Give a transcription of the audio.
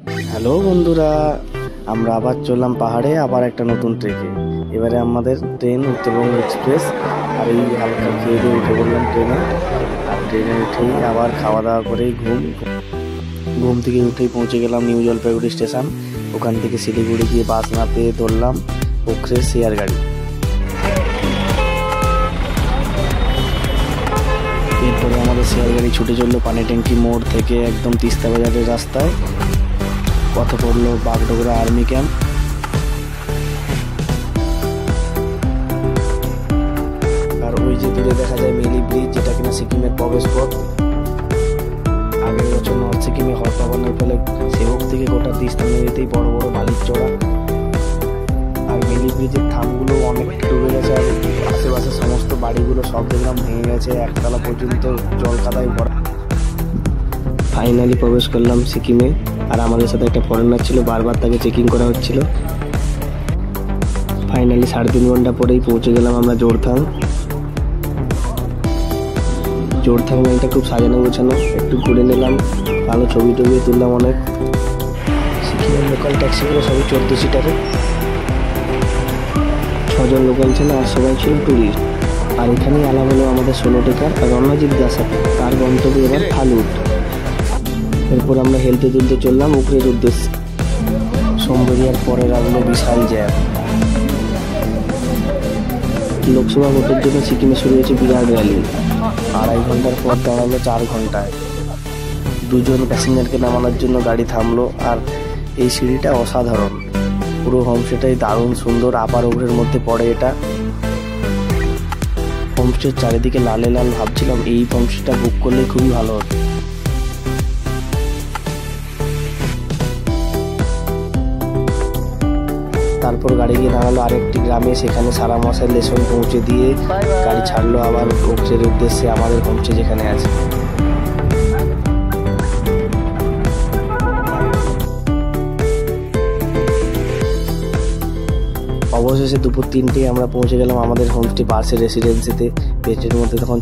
Hello বন্ধুরা, আমরা আবার চললাম পাহাড়ে, আবার একটা নতুন ট্রেকে। এবারে আমাদের ট্রেন উত্তরবঙ্গ এক্সপ্রেস। আর এই হালকা খেয়ে দিয়ে উঠে পড়লাম ট্রেনে। আর ট্রেনে উঠেই আবার খাওয়া দাওয়া করেই ঘুম থেকে উঠেই পৌঁছে গেলাম নিউ জলপাইগুড়ি স্টেশন। ওখান থেকে শিলিগুড়ি গিয়ে বাস না পেয়ে ধরলাম পোখরের শেয়ার গাড়ি। এরপরে আমাদের শেয়ার গাড়ি ছুটে চললো পানি ট্যাঙ্কি মোড় থেকে একদম তিস্তা বাজারের রাস্তায়। পথে পড়লো বাগডোগরা আর্মি ক্যাম্প। আর ওই যে দূরে দেখা যায় মেলি ব্রিজ, যেটা কিনা সিকিমের প্রবেশ পথ। আগের বছর নর্থ সিকিমে হট পাবানোর ফলে সেবক থেকে গোটা তিস্তা নদীতেই বড় বড় বালির চড়া। আর মেলি ব্রিজের থামগুলো অনেক ডুবে গেছে। আর আশেপাশে সমস্ত বাড়িগুলো সব দেখলাম ভেঙে গেছে, একতলা পর্যন্ত জল কাদায় ভরা। ফাইনালি প্রবেশ করলাম সিকিমে। আর আমাদের সাথে একটা ফরেনার ছিল, বারবার তাকে চেকিং করা হচ্ছিল। ফাইনালি 3.5 ঘন্টা পরেই পৌঁছে গেলাম আমরা জোরথাং। জোরথাং মেলটা খুব সাজানো গোছানো, একটু ঘুরে নিলাম, ভালো ছবি টবি তুললাম অনেক। সিকিমের লোকাল ট্যাক্সিগুলো সবই 14 সিটারে। 6 জন লোকাল ছিল আর সবাই ছিল ট্যুরিস্ট। আর এখানেই আলাপ হলো আমাদের 16 টাকার আর রণজিৎ দাস, তার গন্তব্য এবার ফালুট। এরপর আমরা হেলতে তুলতে চললাম উপরের উদ্দেশ্যে। সোমবারিয়ার পরে রাখলো বিশাল জ্যাম। লোকসভা ভোটের জন্য সিকিমে শুরু হয়েছে বিরাট র্যালি। 2.5 ঘন্টার পর দাঁড়ালো 4 ঘন্টায়। 2 জন প্যাসেঞ্জারকে নামানোর জন্য গাড়ি থামলো। আর এই সিঁড়িটা অসাধারণ, পুরো হোমস্টেটাই দারুণ সুন্দর। আপার ওভারের মধ্যে পড়ে এটা। হোমস্টের চারিদিকে লালে লাল, ভাবছিলাম এই হোমস্টেটা বুক করলে খুবই ভালো হতো। তারপর গাড়ি গিয়ে দাঁড়ালো আরেকটি গ্রামে, সেখানে সারা মাসের লেসন পৌঁছে দিয়ে গাড়ি ছাড়লো আবার পোখরের উদ্দেশ্যে, আমাদের হোমস্টে যেখানে আছে। অবশেষে দুপুর 3টেয় আমরা পৌঁছে গেলাম আমাদের হোমস্টে পার্সের রেসিডেন্সিতে। পেটের মধ্যে তখন